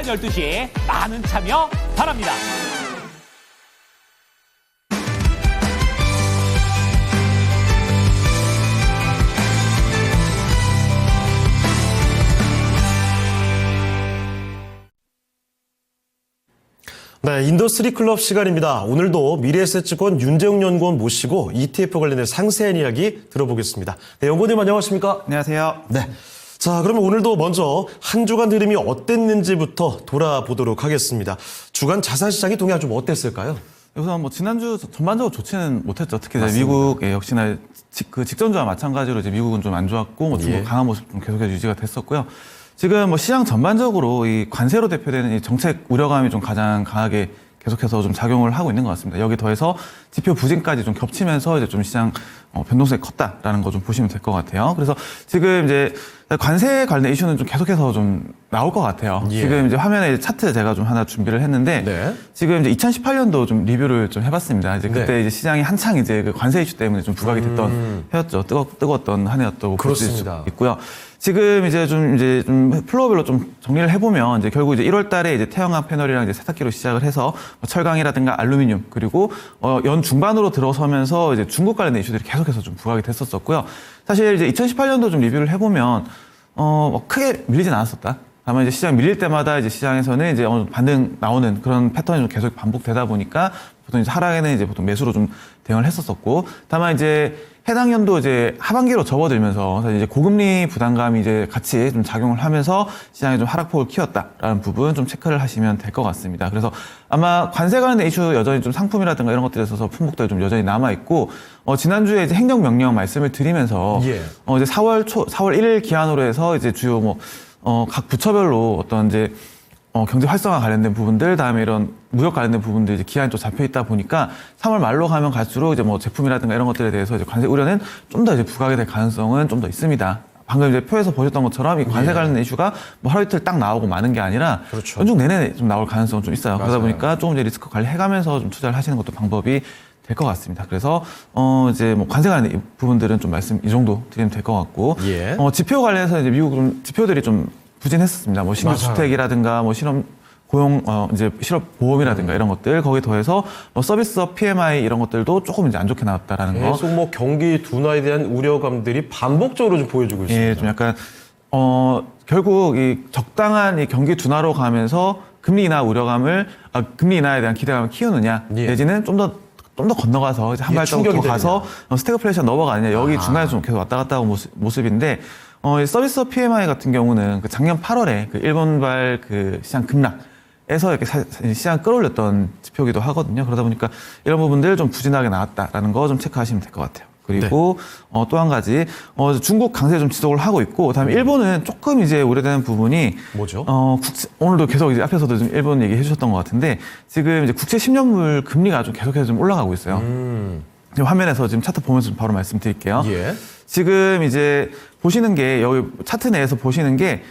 12시에 많은 참여 바랍니다. 네, 인더스트리 클럽 시간입니다. 오늘도 미래에셋증권 윤재웅 연구원 모시고 ETF 관련된 상세한 이야기 들어보겠습니다. 네, 연구원님 안녕하십니까? 안녕하세요. 네. 자, 그러면 오늘도 먼저 한 주간 흐름이 어땠는지부터 돌아보도록 하겠습니다. 주간 자산시장의 동향 좀 어땠을까요? 우선 뭐 지난주 전반적으로 좋지는 못했죠. 특히 이제 맞습니다. 미국에 역시나 그 직전주와 마찬가지로 이제 미국은 좀 안 좋았고 뭐 중국 강한 모습 좀 계속해서 유지가 됐었고요. 지금 뭐 시장 전반적으로 이 관세로 대표되는 이 정책 우려감이 좀 가장 강하게 계속해서 좀 작용을 하고 있는 것 같습니다. 여기 더해서 지표 부진까지 좀 겹치면서 이제 좀 시장 변동성이 컸다라는 거 좀 보시면 될 것 같아요. 그래서 지금 이제 관세 관련 이슈는 좀 계속해서 좀 나올 것 같아요. 예. 지금 이제 화면에 차트 제가 좀 하나 준비를 했는데 네. 지금 이제 2018년도 좀 리뷰를 좀 해봤습니다. 이제 그때 네. 이제 시장이 한창 이제 그 관세 이슈 때문에 좀 부각이 됐던 해였죠. 뜨거웠던 한 해였다고 볼 수 그렇습니다. 있고요. 지금 이제 좀 플로어별로 좀 정리를 해보면 이제 결국 이제 1월 달에 이제 태양광 패널이랑 이제 세탁기로 시작을 해서 뭐 철강이라든가 알루미늄 그리고 연 중반으로 들어서면서 이제 중국 관련된 이슈들이 계속해서 좀 부각이 됐었고요. 사실 이제 2018년도 좀 리뷰를 해보면 뭐 크게 밀리진 않았었다. 다만 이제 시장 밀릴 때마다 이제 시장에서는 이제 어느 반등 나오는 그런 패턴이 좀 계속 반복되다 보니까 보통 이제 하락에는 이제 보통 매수로 좀 대응을 했었고 다만 이제 해당 연도 이제 하반기로 접어들면서 사실 이제 고금리 부담감이 이제 같이 좀 작용을 하면서 시장에 좀 하락폭을 키웠다라는 부분 좀 체크를 하시면 될 것 같습니다. 그래서 아마 관세 관련된 이슈 여전히 좀 상품이라든가 이런 것들에 있어서 품목들이 좀 여전히 남아 있고 지난주에 이제 행정명령 말씀을 드리면서 예. 이제 4월 1일 기한으로 해서 이제 주요 각 부처별로 어떤 이제 경제 활성화 관련된 부분들, 다음에 이런 무역 관련된 부분들 이제 기한이 또 잡혀 있다 보니까 3월 말로 가면 갈수록 이제 뭐 제품이라든가 이런 것들에 대해서 이제 관세 우려는 좀 더 이제 부각이 될 가능성은 좀 더 있습니다. 방금 이제 표에서 보셨던 것처럼 이 관세 관련된 이슈가 뭐 하루 이틀 딱 나오고 마는 게 아니라 그렇죠. 연중 내내 좀 나올 가능성은 좀 있어요. 맞아요. 그러다 보니까 조금 이제 리스크 관리해가면서 좀 투자를 하시는 것도 방법이 될 것 같습니다. 그래서 이제 뭐 관세 관련 부분들은 좀 말씀 이 정도 드리면 될 것 같고 예. 지표 관련해서 이제 미국 좀 지표들이 좀 부진했었습니다. 뭐 신규 주택이라든가 뭐 실업 고용 이제 실업 보험이라든가 이런 것들 거기에 더해서 뭐 서비스업 PMI 이런 것들도 조금 이제 안 좋게 나왔다라는 거. 계속 뭐 경기 둔화에 대한 우려감들이 반복적으로 좀 보여주고 있습니다. 예, 좀 약간 결국 이 적당한 이 경기 둔화로 가면서 금리 인하 우려감을 금리 인하에 대한 기대감을 키우느냐 예. 내지는 좀 더 건너가서 이제 한 이게 발자국 더 충격이 가서 스태그플레이션 넘어가느냐 여기 중간에 좀 계속 왔다 갔다 하고 모습인데 이 서비스업 PMI 같은 경우는 그 작년 8월에 그 일본발 그 시장 급락에서 이렇게 시장 끌어올렸던 지표기도 하거든요. 그러다 보니까 이런 부분들 좀 부진하게 나왔다라는 거 좀 체크하시면 될 것 같아요. 그리고 또 한 가지 중국 강세 좀 지속을 하고 있고 그다음에 일본은 조금 이제 우려되는 부분이 뭐죠? 오늘도 계속 이제 앞에서도 좀 일본 얘기해 주셨던 것 같은데 지금 이제 국채 10년물 금리가 좀 계속해서 좀 올라가고 있어요. 지금 화면에서 지금 차트 보면서 좀 바로 말씀드릴게요. 예. 지금 이제 보시는 게 여기 차트 내에서 보시는 게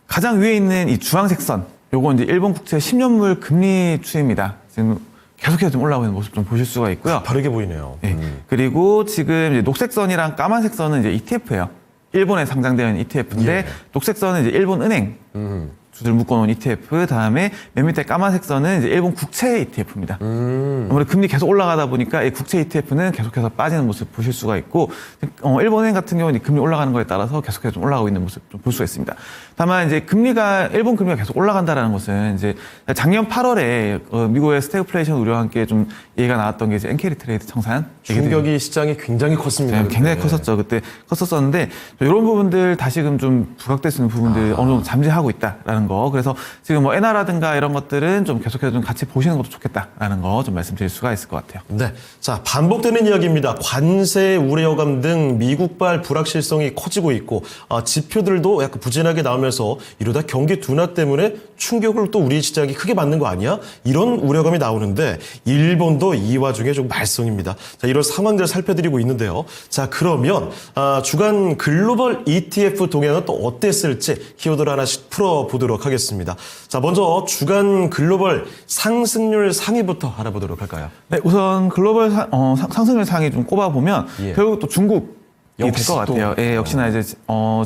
가장 위에 있는 이 주황색 선 요거 이제 일본 국채 10년물 금리 추이입니다. 지금 계속해서 좀 올라오고 있는 모습 좀 보실 수가 있고요. 다르게 보이네요. 예. 그리고 지금 이제 녹색 선이랑 까만색 선은 이제 ETF예요. 일본에 상장되어 있는 ETF인데 예. 녹색 선은 이제 일본 은행 주들 묶어놓은 ETF, 다음에 맨 밑에 까만색 선은 이제 일본 국채 ETF입니다. 아무래도 금리 계속 올라가다 보니까 이 국채 ETF는 계속해서 빠지는 모습 보실 수가 있고, 일본은행 같은 경우는 금리 올라가는 거에 따라서 계속해서 좀 올라가고 있는 모습 좀 볼 수가 있습니다. 다만 이제 일본 금리가 계속 올라간다라는 것은 이제 작년 8월에 미국의 스태그플레이션 우려와 함께 좀 얘기가 나왔던 게 이제 엔케리 트레이드 청산. 충격이 시장이 굉장히 컸습니다. 네, 굉장히 컸었죠. 그때 컸었었는데 이런 부분들 다시금 좀 부각될 수 있는 부분들 어느 정도 잠재하고 있다라는 거. 그래서 지금 뭐 엔화라든가 이런 것들은 좀 계속해서 좀 같이 보시는 것도 좋겠다라는 거 좀 말씀드릴 수가 있을 것 같아요. 네. 자, 반복되는 이야기입니다. 관세 우려감 등 미국발 불확실성이 커지고 있고, 지표들도 약간 부진하게 나오면서 이러다 경기 둔화 때문에 충격을 또 우리 시장이 크게 받는 거 아니야? 이런 우려감이 나오는데, 일본도 이 와중에 좀 말썽입니다. 자, 이런 상황들을 살펴드리고 있는데요. 자, 그러면, 주간 글로벌 ETF 동향은 또 어땠을지 키워드를 하나씩 풀어보도록 하겠습니다. 자, 먼저 주간 글로벌 상승률 상위부터 알아보도록 할까요? 네, 우선 글로벌 상승률 상위 좀 꼽아보면 예. 결국 또 중국 될 역시 것 같아요. 예, 역시나 이제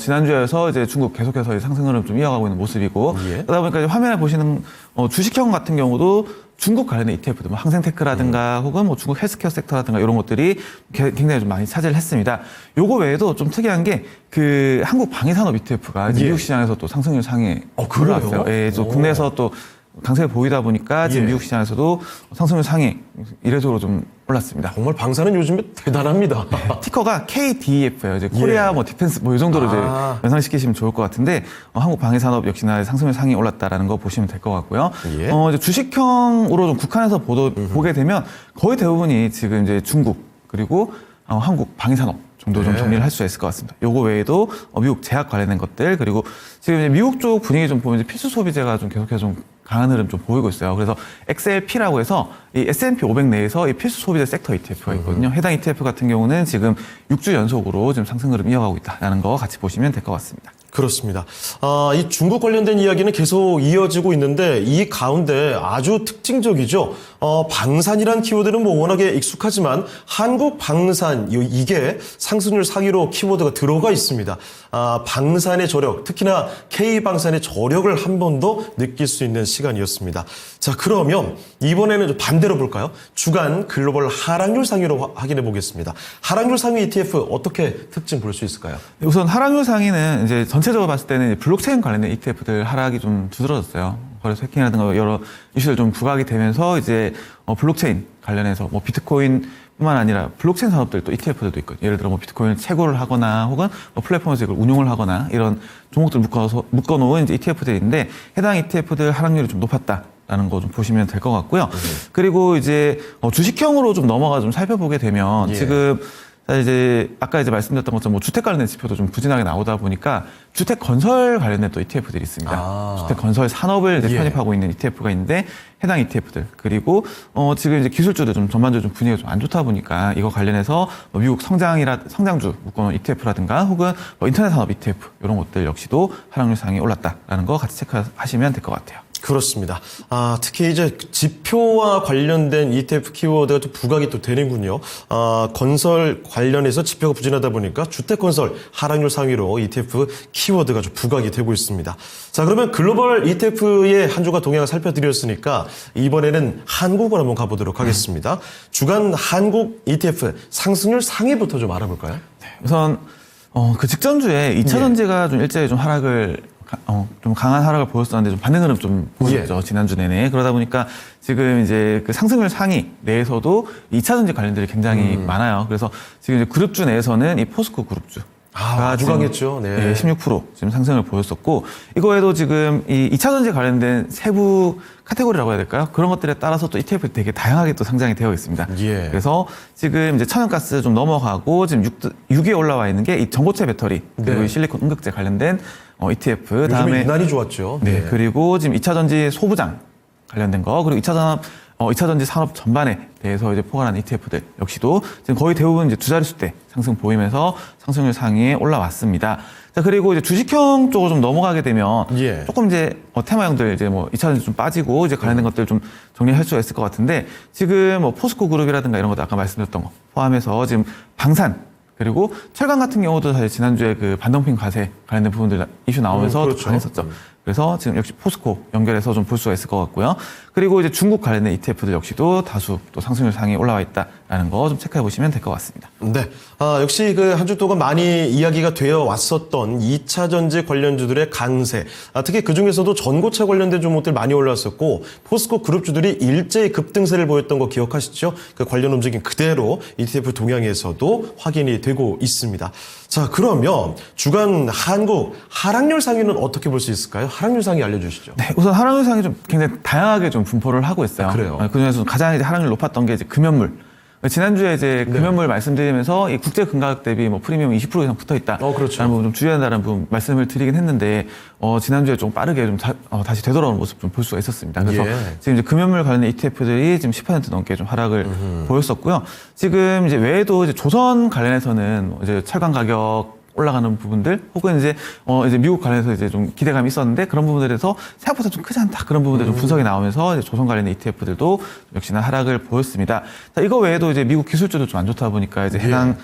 지난주에서 이제 중국 계속해서 상승 흐름 좀 이어가고 있는 모습이고 예. 그러다 보니까 이제 화면에 보시는 주식형 같은 경우도 중국 관련된 ETF들, 뭐 항생테크라든가 혹은 뭐 중국 헬스케어 섹터라든가 이런 것들이 굉장히 좀 많이 차지를 했습니다. 요거 외에도 좀 특이한 게 그 한국 방위산업 ETF가 이제 예. 미국 시장에서 또 상승률 상위에 그래요? 올라왔어요. 예, 또 오. 국내에서 또 강세를 보이다 보니까 지금 예. 미국 시장에서도 상승률 상위 이례적으로 좀 올랐습니다. 정말 방사는 요즘에 대단합니다. 티커가 KDEF예요. 이제 코리아 뭐 디펜스 뭐 이 정도로 이제 연상시키시면 좋을 것 같은데 한국 방위산업 역시나 상승률 상위 올랐다라는 거 보시면 될 것 같고요. 예. 이제 주식형으로 좀 국한해서 보게 되면 거의 대부분이 지금 이제 중국 그리고 한국 방위산업 정도 좀 네. 정리를 할 수 있을 것 같습니다. 요거 외에도 미국 제약 관련된 것들 그리고 지금 이제 미국 쪽 분위기 좀 보면 이제 필수 소비재가 좀 계속해서 좀 강한 흐름 좀 보이고 있어요. 그래서 XLP라고 해서 이 S&P 500 내에서 이 필수 소비재 섹터 ETF가 있거든요. 해당 ETF 같은 경우는 지금 6주 연속으로 지금 상승 흐름 이어가고 있다라는 거 같이 보시면 될 것 같습니다. 그렇습니다. 이 중국 관련된 이야기는 계속 이어지고 있는데 이 가운데 아주 특징적이죠. 방산이란 키워드는 뭐 워낙에 익숙하지만 한국 방산 이게 상승률 상위로 키워드가 들어가 있습니다. 방산의 저력, 특히나 K방산의 저력을 한 번 더 느낄 수 있는 시간이었습니다. 자, 그러면 이번에는 좀 반대로 볼까요? 주간 글로벌 하락률 상위로 확인해 보겠습니다. 하락률 상위 ETF 어떻게 특징 볼 수 있을까요? 우선 하락률 상위는 이제 전체적으로 봤을 때는 블록체인 관련된 ETF들 하락이 좀 두드러졌어요. 거래소 해킹이라든가 여러 이슈들 좀 부각이 되면서 이제 블록체인 관련해서 뭐 비트코인뿐만 아니라 블록체인 산업들 또 ETF들도 있거든요. 예를 들어 뭐 비트코인 채굴을 하거나 혹은 뭐 플랫폼에서 이걸 운용을 하거나 이런 종목들 묶어놓은 이제 ETF들인데 해당 ETF들 하락률이 좀 높았다라는 거 좀 보시면 될 것 같고요. 그리고 이제 주식형으로 좀 넘어가 좀 살펴보게 되면 예. 지금 이제 아까 이제 말씀드렸던 것처럼 뭐 주택 관련된 지표도 좀 부진하게 나오다 보니까 주택 건설 관련된 또 ETF들이 있습니다. 주택 건설 산업을 이제 예. 편입하고 있는 ETF가 있는데 해당 ETF들 그리고 지금 이제 기술주들 좀 전반적으로 좀 분위기가 좀 안 좋다 보니까 이거 관련해서 뭐 미국 성장주 묶어놓은 ETF라든가 혹은 뭐 인터넷 산업 ETF 이런 것들 역시도 하락률 상이 올랐다라는 거 같이 체크하시면 될 것 같아요. 그렇습니다. 특히 이제 지표와 관련된 ETF 키워드가 또 부각이 또 되는군요. 건설 관련해서 지표가 부진하다 보니까 주택건설 하락률 상위로 ETF 키워드가 좀 부각이 되고 있습니다. 자, 그러면 글로벌 ETF의 한 주가 동향을 살펴드렸으니까 이번에는 한국으로 한번 가보도록 하겠습니다. 주간 한국 ETF 상승률 상위부터 좀 알아볼까요? 우선 그 직전주에 2차 전지가 좀 일제히 좀 하락을 좀 강한 하락을 보였었는데 좀 반등 흐름 좀 보였죠. 지난주 내내. 그러다 보니까 지금 이제 그 상승률 상위 내에서도 2차 전지 관련들이 굉장히 많아요. 그래서 지금 이제 그룹주 내에서는 이 포스코 그룹주 아주 강했죠. 네. 16% 지금 상승을 보였었고 이거에도 지금 이 2차 전지 관련된 세부 카테고리라고 해야 될까요? 그런 것들에 따라서 또 ETF 되게 다양하게 또 상장이 되어 있습니다. 예. 그래서 지금 이제 천연가스 좀 넘어가고 지금 6위에 올라와 있는 게 이 전고체 배터리 그리고 네. 이 실리콘 음극재 관련된 ETF 요즘에 다음에 유난히 좋았죠. 네, 그리고 지금 2차 전지 소부장 관련된 거 그리고 2차 전지 산업 전반에 대해서 이제 포괄한 ETF들 역시도 지금 거의 대부분 이제 두 자릿수대 상승 보이면서 상승률 상위에 올라왔습니다. 자, 그리고 이제 주식형 쪽으로 좀 넘어가게 되면 예. 조금 이제 테마형들 이제 뭐 2차 전지 좀 빠지고 이제 관련된 것들 좀 정리할 수가 있을 것 같은데 지금 뭐 포스코 그룹이라든가 이런 것도 아까 말씀드렸던 거 포함해서 지금 방산 그리고 철강 같은 경우도 사실 지난주에 그 반동핑 과세 관련된 부분들 이슈 나오면서 그렇죠. 강했었죠. 그래서 지금 역시 포스코 연결해서 좀 볼 수가 있을 것 같고요. 그리고 이제 중국 관련된 ETF들 역시도 다수 또 상승률 상이 올라와 있다라는 거 좀 체크해 보시면 될 것 같습니다. 네. 역시 그 한 주 동안 많이 이야기가 되어 왔었던 2차 전지 관련주들의 강세. 특히 그 중에서도 전고체 관련된 종목들 많이 올랐었고, 포스코 그룹주들이 일제히 급등세를 보였던 거 기억하시죠? 그 관련 움직임 그대로 ETF 동향에서도 확인이 되고 있습니다. 자, 그러면 주간 한국 하락률 상위는 어떻게 볼 수 있을까요? 하락률 상위 알려주시죠. 네, 우선 하락률 상이 좀 굉장히 다양하게 좀 분포를 하고 있어요. 그래요? 그중에서 가장 이제 하락률 높았던 게 이제 금연물. 지난주에 이제 금연물 말씀드리면서 이 국제 금가격 대비 뭐 프리미엄 20% 이상 붙어 있다. 그렇죠. 라는 부분 좀 주의한다는 부분 말씀을 드리긴 했는데, 지난주에 좀 빠르게 좀 다시 되돌아오는 모습 좀 볼 수가 있었습니다. 그래서 지금 이제 금연물 관련 ETF들이 지금 10% 넘게 좀 하락을 보였었고요. 지금 이제 외에도 이제 조선 관련해서는 이제 철강 가격 올라가는 부분들 혹은 이제 이제 미국 관련해서 이제 좀 기대감이 있었는데 그런 부분들에서 생각보다 좀 크지 않다 그런 부분들 좀 분석이 나오면서 이제 조선 관련 ETF들도 역시나 하락을 보였습니다. 자, 이거 외에도 이제 미국 기술주도 좀 안 좋다 보니까 이제 해당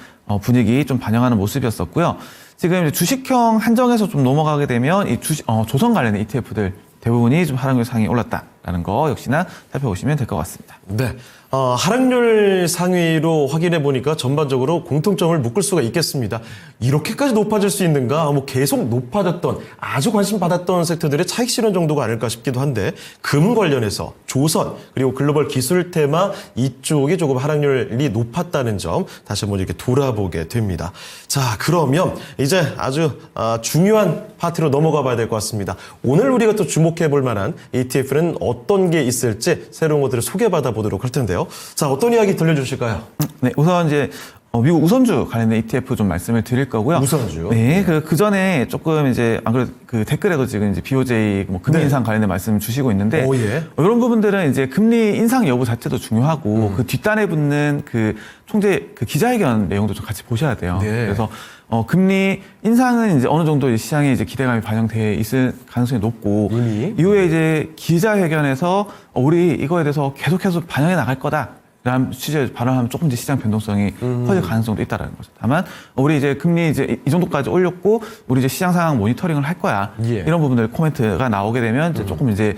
분위기 좀 반영하는 모습이었었고요. 지금 이제 주식형 한정에서 좀 넘어가게 되면 이 조선 관련의 ETF들 대부분이 좀 하락률 상위 올랐다라는 거 역시나 살펴보시면 될 것 같습니다. 네. 하락률 상위로 확인해 보니까 전반적으로 공통점을 묶을 수가 있겠습니다. 이렇게까지 높아질 수 있는가? 계속 높아졌던, 아주 관심 받았던 섹터들의 차익 실현 정도가 아닐까 싶기도 한데, 금 관련해서 조선, 그리고 글로벌 기술 테마 이쪽이 조금 하락률이 높았다는 점 다시 한번 이렇게 돌아보게 됩니다. 자, 그러면 이제 아주 중요한 파트로 넘어가 봐야 될 것 같습니다. 오늘 우리가 또 주목해 볼 만한 ETF는 어떤 게 있을지 새로운 것들을 소개받아 보도록 할 텐데요. 자, 어떤 이야기 들려주실까요? 네, 우선 이제 미국 우선주 관련된 ETF 좀 말씀을 드릴 거고요. 우선주요? 네, 그 전에 조금 이제 안 그래도 그 댓글에도 지금 이제 BOJ 금리 인상 관련된 말씀 주시고 있는데 이런 부분들은 이제 금리 인상 여부 자체도 중요하고 그 뒷단에 붙는 그 총재 그 기자회견 내용도 좀 같이 보셔야 돼요. 네. 그래서 금리 인상은 이제 어느 정도 시장에 이제 기대감이 반영돼 있을 가능성이 높고 이후에 이제 기자회견에서 우리 이거에 대해서 계속해서 반영해 나갈 거다. 라는 취지의 발언하면 조금 이제 시장 변동성이 커질 가능성도 있다라는 거죠. 다만 우리 이제 금리 이제 이 정도까지 올렸고 우리 이제 시장 상황 모니터링을 할 거야. 이런 부분들 코멘트가 나오게 되면 이제 조금 이제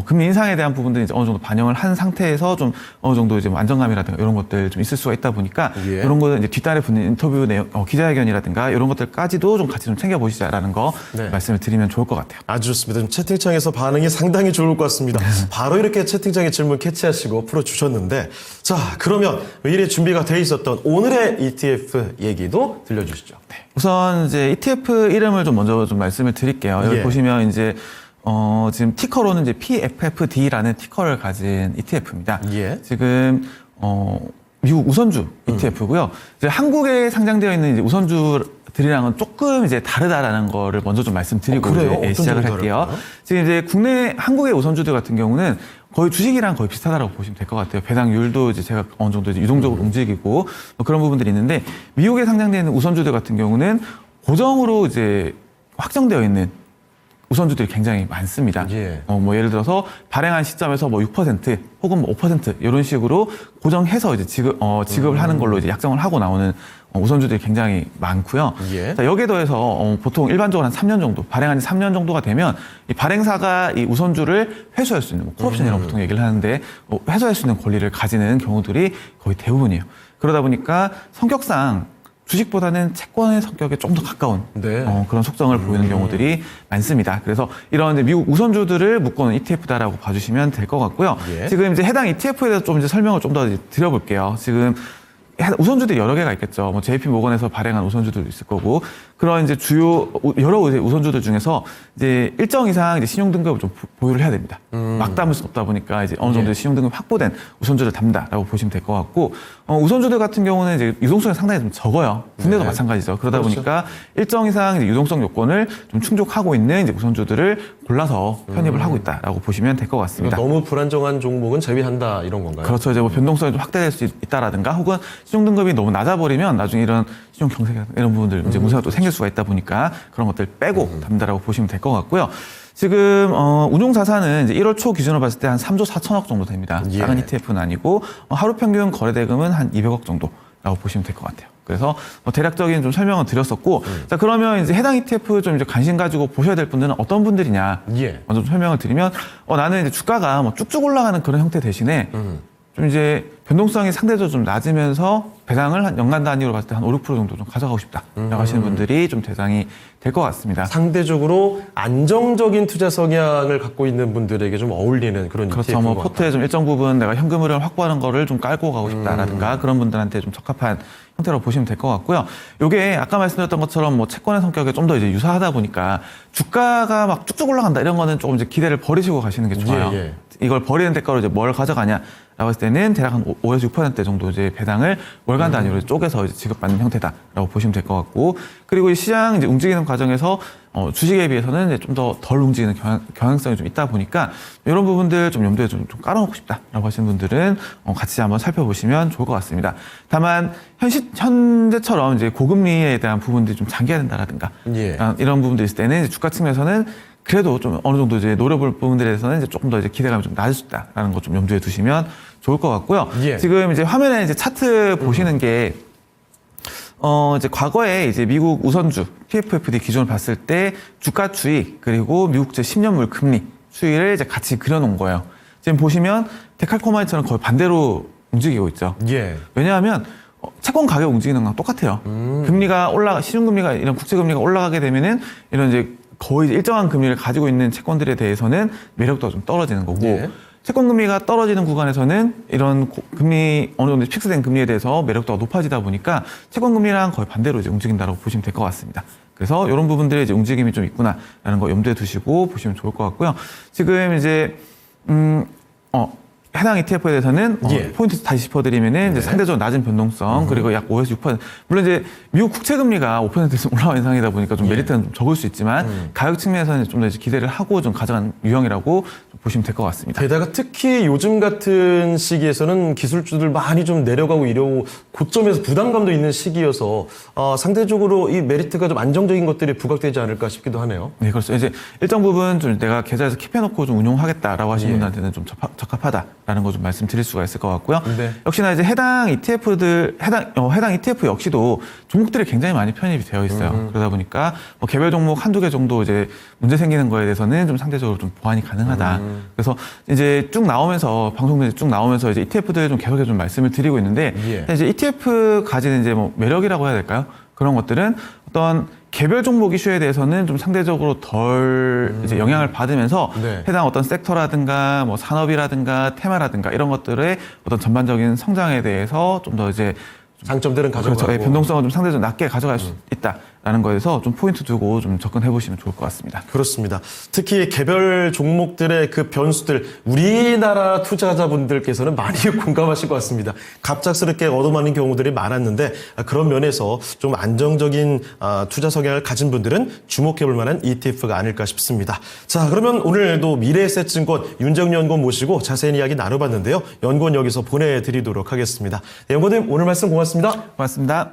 금리 인상에 대한 부분들이 이제 어느 정도 반영을 한 상태에서 좀 어느 정도 이제 안정감이라든가 이런 것들 좀 있을 수가 있다 보니까 이런 거는 이제 뒷단에 붙는 인터뷰 내용, 기자회견이라든가 이런 것들까지도 좀 같이 좀 챙겨보시자라는 거 말씀을 드리면 좋을 것 같아요. 아주 좋습니다. 좀 채팅창에서 반응이 상당히 좋을 것 같습니다. 바로 이렇게 채팅창에 질문 캐치하시고 풀어주셨는데 자, 그러면 미리 준비가 돼 있었던 오늘의 ETF 얘기도 들려주시죠. 네. 우선 이제 ETF 이름을 좀 먼저 좀 말씀을 드릴게요. 여기 보시면 이제 지금 티커로는 이제 PFFD라는 티커를 가진 ETF입니다. 지금 미국 우선주 ETF고요. 이제 한국에 상장되어 있는 이제 우선주들이랑은 조금 이제 다르다라는 거를 먼저 좀 말씀드리고 이제 시작을 할게요. 지금 이제 국내 한국의 우선주들 같은 경우는 거의 주식이랑 거의 비슷하다고 보시면 될 것 같아요. 배당률도 이제 제가 어느 정도 이제 유동적으로 움직이고 뭐 그런 부분들이 있는데 미국에 상장되어 있는 우선주들 같은 경우는 고정으로 이제 확정되어 있는 우선주들이 굉장히 많습니다. 뭐 예를 들어서 발행한 시점에서 뭐 6% 혹은 뭐 5% 이런 식으로 고정해서 이제 지급을 하는 걸로 이제 약정을 하고 나오는 우선주들이 굉장히 많고요. 자, 여기에 더해서 보통 일반적으로 한 3년 정도, 발행한 지 3년 정도가 되면 이 발행사가 이 우선주를 회수할 수 있는, 콜옵션이라고 보통 얘기를 하는데 회수할 수 있는 권리를 가지는 경우들이 거의 대부분이에요. 그러다 보니까 성격상 주식보다는 채권의 성격에 좀 더 가까운 그런 속성을 보이는 경우들이 많습니다. 그래서 이런 이제 미국 우선주들을 묶어놓은 ETF다라고 봐주시면 될 것 같고요. 지금 이제 해당 ETF에 대해서 좀 이제 설명을 좀 더 드려볼게요. 지금 우선주들이 여러 개가 있겠죠. 뭐 JP 모건에서 발행한 우선주들도 있을 거고 그런 이제 주요 여러 우선주들 중에서 이제 일정 이상 이제 신용 등급을 좀 보유를 해야 됩니다. 막 담을 수 없다 보니까 이제 어느 정도 신용 등급 확보된 우선주를 담다라고 보시면 될 것 같고 우선주들 같은 경우는 이제 유동성이 상당히 좀 적어요. 국내도 마찬가지죠. 그러다 보니까 일정 이상 이제 유동성 요건을 좀 충족하고 있는 이제 우선주들을 골라서 편입을 하고 있다라고 보시면 될 것 같습니다. 너무 불안정한 종목은 제외한다 이런 건가요? 그렇죠. 이제 뭐 변동성이 좀 확대될 수 있다라든가 혹은 신용 등급이 너무 낮아버리면 나중에 이런 신용 경색 이런 부분들 이제 문제가 또 생길 수가 있다 보니까 그런 것들 빼고 담다라고 보시면 될 것 같고요. 지금 운용 자산은 이제 1월 초 기준으로 봤을 때 한 3조 4천억 정도 됩니다. 작은 ETF는 아니고 하루 평균 거래 대금은 한 200억 정도라고 보시면 될 것 같아요. 그래서 대략적인 좀 설명을 드렸었고 자 그러면 이제 해당 ETF 좀 이제 관심 가지고 보셔야 될 분들은 어떤 분들이냐 먼저 좀 설명을 드리면 나는 이제 주가가 뭐 쭉쭉 올라가는 그런 형태 대신에 좀 이제 변동성이 상대적으로 좀 낮으면서 배당을 한 연간 단위로 봤을 때 한 5, 6% 정도 좀 가져가고 싶다라고 하시는 분들이 좀 대상이 될 것 같습니다. 상대적으로 안정적인 투자 성향을 갖고 있는 분들에게 좀 어울리는 그런 그렇죠. 뭐 포트에 좀 일정 부분 내가 현금 흐름을 확보하는 거를 좀 깔고 가고 싶다라든가 그런 분들한테 좀 적합한 형태로 보시면 될 것 같고요. 요게 아까 말씀드렸던 것처럼 뭐 채권의 성격에 좀 더 이제 유사하다 보니까 주가가 막 쭉쭉 올라간다 이런 거는 조금 이제 기대를 버리시고 가시는 게 좋아요. 이걸 버리는 대가로 이제 뭘 가져가냐? 했을 때는 대략 한 5에서 6% 정도 이제 배당을 월간 단위로 쪼개서 이제 지급받는 형태다라고 보시면 될 것 같고, 그리고 이 시장 이제 움직이는 과정에서 주식에 비해서는 이제 좀 더 덜 움직이는 경향성이 좀 있다 보니까 이런 부분들 좀 염두에 좀 깔아놓고 싶다라고 하시는 분들은 같이 한번 살펴보시면 좋을 것 같습니다. 다만 현재처럼 이제 고금리에 대한 부분들이 좀 장기화된다라든가 예. 이런 부분들이 있을 때는 이제 주가 측면에서는 그래도 좀 어느 정도 이제 노려볼 부분들에 대해서는 이제 조금 더 이제 기대감이 좀 낮을 수 있다라는 거 좀 염두에 두시면 좋을 것 같고요. 예. 지금 이제 화면에 이제 차트 보시는 게 이제 과거에 이제 미국 우선주 PFFD 기준을 봤을 때 주가 추이 그리고 미국제 10년물 금리 추이를 이제 같이 그려놓은 거예요. 지금 보시면 데칼코마니처럼 거의 반대로 움직이고 있죠. 예. 왜냐하면 채권 가격 움직이는 거랑 똑같아요. 금리가 시중금리가 이런 국제금리가 올라가게 되면은 이런 이제 거의 일정한 금리를 가지고 있는 채권들에 대해서는 매력도가 좀 떨어지는 거고, 예. 채권 금리가 떨어지는 구간에서는 이런 금리 어느 정도 픽스된 금리에 대해서 매력도가 높아지다 보니까 채권 금리랑 거의 반대로 이제 움직인다고 보시면 될 것 같습니다. 그래서 이런 부분들의 이제 움직임이 좀 있구나라는 거 염두에 두시고 보시면 좋을 것 같고요. 지금 이제 해당 ETF에 대해서는 예. 포인트 다시 짚어드리면은 이제 상대적으로 낮은 변동성 그리고 약 5에서 6%. 물론 이제 미국 국채 금리가 5%에서 올라온 상황이다 보니까 좀 메리트는 좀 적을 수 있지만 가격 측면에서는 좀 더 이제 기대를 하고 좀 가져간 유형이라고 좀 보시면 될 것 같습니다. 게다가 특히 요즘 같은 시기에서는 기술주들 많이 좀 내려가고 이러고 고점에서 부담감도 있는 시기여서 상대적으로 이 메리트가 좀 안정적인 것들이 부각되지 않을까 싶기도 하네요. 네, 그렇죠. 이제 일정 부분 좀 내가 계좌에서 킵해놓고 좀 운용하겠다라고 하시는 분들한테는 좀 적합하다라는 거 좀 말씀드릴 수가 있을 것 같고요. 네. 역시나 이제 해당 ETF 역시도 종목들이 굉장히 많이 편입이 되어 있어요. 그러다 보니까 뭐 개별 종목 한두 개 정도 이제 문제 생기는 거에 대해서는 좀 상대적으로 좀 보완이 가능하다. 그래서 이제 쭉 나오면서 방송들이 쭉 나오면서 이제 ETF들 좀 계속해서 좀 말씀을 드리고 있는데 예. 이제 ETF 가지는 이제 뭐 매력이라고 해야 될까요? 그런 것들은 어떤 개별 종목 이슈에 대해서는 좀 상대적으로 덜 이제 영향을 받으면서 네. 해당 어떤 섹터라든가 뭐 산업이라든가 테마라든가 이런 것들의 어떤 전반적인 성장에 대해서 좀 더 이제 장점들은 가져가고. 그렇죠. 예, 변동성을 좀 상대적으로 낮게 가져갈 수 있다라는 거에서 좀 포인트 두고 좀 접근해 보시면 좋을 것 같습니다. 그렇습니다. 특히 개별 종목들의 그 변수들 우리나라 투자자분들께서는 많이 공감하실 것 같습니다. 갑작스럽게 얻어맞는 경우들이 많았는데 그런 면에서 좀 안정적인 투자 성향을 가진 분들은 주목해 볼 만한 ETF가 아닐까 싶습니다. 자, 그러면 오늘도 미래에셋증권 윤정윤 연구원 모시고 자세한 이야기 나눠봤는데요. 연구원 여기서 보내드리도록 하겠습니다. 네, 연구원님 오늘 말씀 고맙습니다. 고맙습니다.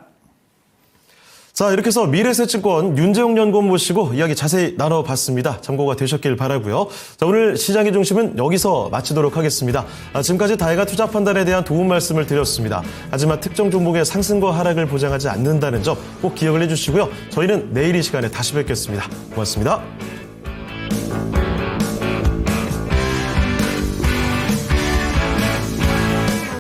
자, 이렇게 해서 미래에셋증권 윤재용 연구원 모시고 이야기 자세히 나눠봤습니다. 참고가 되셨길 바라고요. 자, 오늘 시장의 중심은 여기서 마치도록 하겠습니다. 지금까지 다혜가 투자 판단에 대한 도움 말씀을 드렸습니다. 하지만 특정 종목의 상승과 하락을 보장하지 않는다는 점 꼭 기억을 해주시고요. 저희는 내일 이 시간에 다시 뵙겠습니다. 고맙습니다.